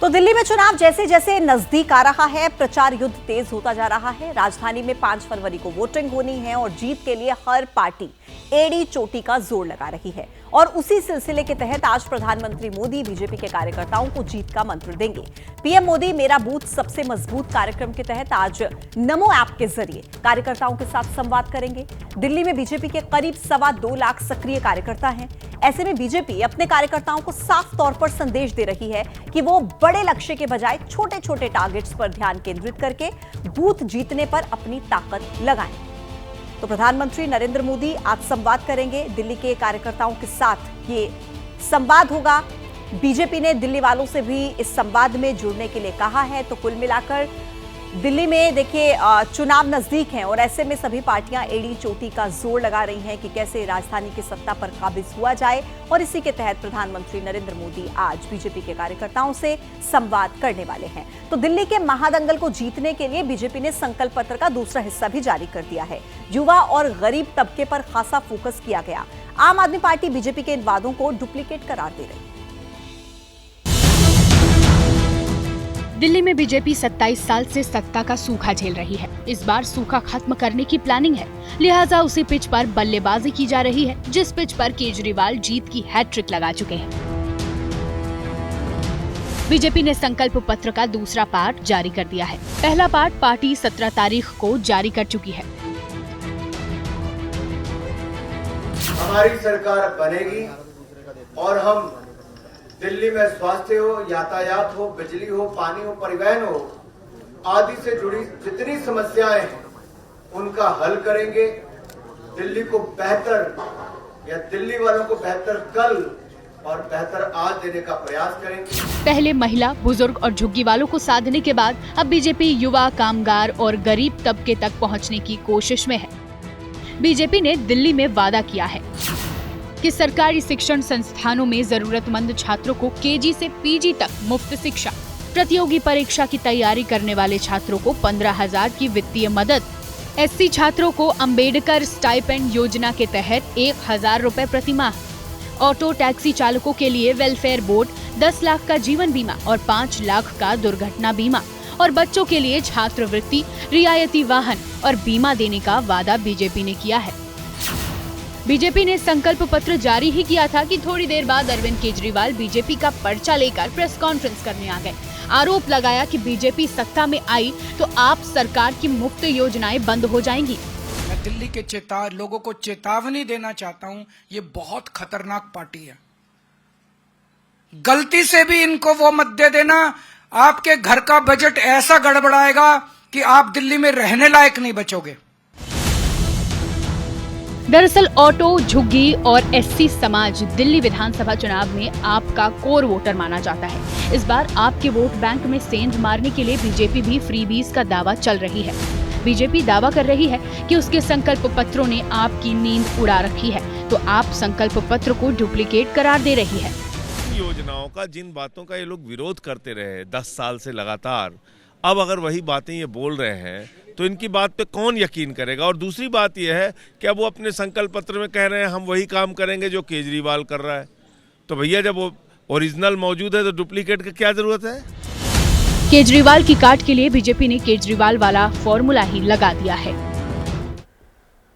तो दिल्ली में चुनाव जैसे जैसे नजदीक आ रहा है, प्रचार युद्ध तेज होता जा रहा है। राजधानी में 5 फरवरी को वोटिंग होनी है और जीत के लिए हर पार्टी एड़ी चोटी का जोर लगा रही है। और उसी सिलसिले के तहत आज प्रधानमंत्री मोदी बीजेपी के कार्यकर्ताओं को जीत का मंत्र देंगे। पीएम मोदी मेरा बूथ सबसे मजबूत कार्यक्रम के तहत आज नमो ऐप के जरिए कार्यकर्ताओं के साथ संवाद करेंगे। दिल्ली में बीजेपी के करीब 2.25 लाख सक्रिय कार्यकर्ता हैं। ऐसे में बीजेपी अपने कार्यकर्ताओं को साफ तौर पर संदेश दे रही है कि वो बड़े लक्ष्य के बजाय छोटे छोटे टारगेट्स पर ध्यान केंद्रित करके बूथ जीतने पर अपनी ताकत लगाएं। तो प्रधानमंत्री नरेंद्र मोदी आज संवाद करेंगे दिल्ली के कार्यकर्ताओं के साथ। ये संवाद होगा। बीजेपी ने दिल्ली वालों से भी इस संवाद में जुड़ने के लिए कहा है। तो कुल मिलाकर दिल्ली में देखिए चुनाव नजदीक हैं और ऐसे में सभी पार्टियां एड़ी चोटी का जोर लगा रही हैं कि कैसे राजधानी की सत्ता पर काबिज हुआ जाए। और इसी के तहत प्रधानमंत्री नरेंद्र मोदी आज बीजेपी के कार्यकर्ताओं से संवाद करने वाले हैं। तो दिल्ली के महादंगल को जीतने के लिए बीजेपी ने संकल्प पत्र का दूसरा हिस्सा भी जारी कर दिया है। युवा और गरीब तबके पर खासा फोकस किया गया। आम आदमी पार्टी बीजेपी के इन वादों को डुप्लीकेट करार दे रही है। दिल्ली में बीजेपी 27 साल से सत्ता का सूखा झेल रही है। इस बार सूखा खत्म करने की प्लानिंग है, लिहाजा उसी पिच पर बल्लेबाजी की जा रही है जिस पिच पर केजरीवाल जीत की हैट्रिक लगा चुके हैं। बीजेपी ने संकल्प पत्र का दूसरा पार्ट जारी कर दिया है। पहला पार्ट पार्टी 17 तारीख को जारी कर चुकी है। हमारी सरकार बनेगी और हम दिल्ली में स्वास्थ्य हो, यातायात हो, बिजली हो, पानी हो, परिवहन हो आदि से जुड़ी जितनी समस्याएं हैं उनका हल करेंगे। दिल्ली को बेहतर या दिल्ली वालों को बेहतर कल और बेहतर आज देने का प्रयास करेंगे। पहले महिला, बुजुर्ग और झुग्गी वालों को साधने के बाद अब बीजेपी युवा, कामगार और गरीब तबके तक पहुंचने की कोशिश में है। बीजेपी ने दिल्ली में वादा किया है कि सरकारी शिक्षण संस्थानों में जरूरतमंद छात्रों को केजी से पीजी तक मुफ्त शिक्षा, प्रतियोगी परीक्षा की तैयारी करने वाले छात्रों को 15,000 की वित्तीय मदद, एससी छात्रों को अंबेडकर स्टाइपेंड योजना के तहत 1,000 रुपए प्रति माह, ऑटो टैक्सी चालकों के लिए वेलफेयर बोर्ड 10 लाख का जीवन बीमा और 5 लाख का दुर्घटना बीमा, और बच्चों के लिए छात्रवृत्ति, रियायती वाहन और बीमा देने का वादा बीजेपी ने किया है। बीजेपी ने संकल्प पत्र जारी ही किया था कि थोड़ी देर बाद अरविंद केजरीवाल बीजेपी का पर्चा लेकर प्रेस कॉन्फ्रेंस करने आ गए। आरोप लगाया कि बीजेपी सत्ता में आई तो आप सरकार की मुफ्त योजनाएं बंद हो जाएंगी। मैं दिल्ली के लोगों को चेतावनी देना चाहता हूं, ये बहुत खतरनाक पार्टी है। गलती से भी इनको वो मत दे देना, आपके घर का बजट ऐसा गड़बड़ाएगा कि आप दिल्ली में रहने लायक नहीं बचोगे। दरअसल ऑटो, झुग्गी और एससी समाज दिल्ली विधानसभा चुनाव में आपका कोर वोटर माना जाता है। इस बार आपके वोट बैंक में सेंध मारने के लिए बीजेपी भी फ्रीबीज का दावा चल रही है। बीजेपी दावा कर रही है कि उसके संकल्प पत्रों ने आपकी नींद उड़ा रखी है, तो आप संकल्प पत्र को डुप्लीकेट करार दे रही है। योजनाओं का, जिन बातों का ये लोग विरोध करते रहे 10 साल से लगातार, अब अगर वही बातें ये बोल रहे हैं तो इनकी बात पे कौन यकीन करेगा। और दूसरी बात यह है कि अब वो अपने संकल्प पत्र में कह रहे हैं हम वही काम करेंगे जो केजरीवाल कर रहा है। तो भैया जब वो ओरिजिनल मौजूद है तो डुप्लीकेट की क्या जरूरत है। केजरीवाल की काट के लिए बीजेपी ने केजरीवाल वाला फॉर्मूला ही लगा दिया है।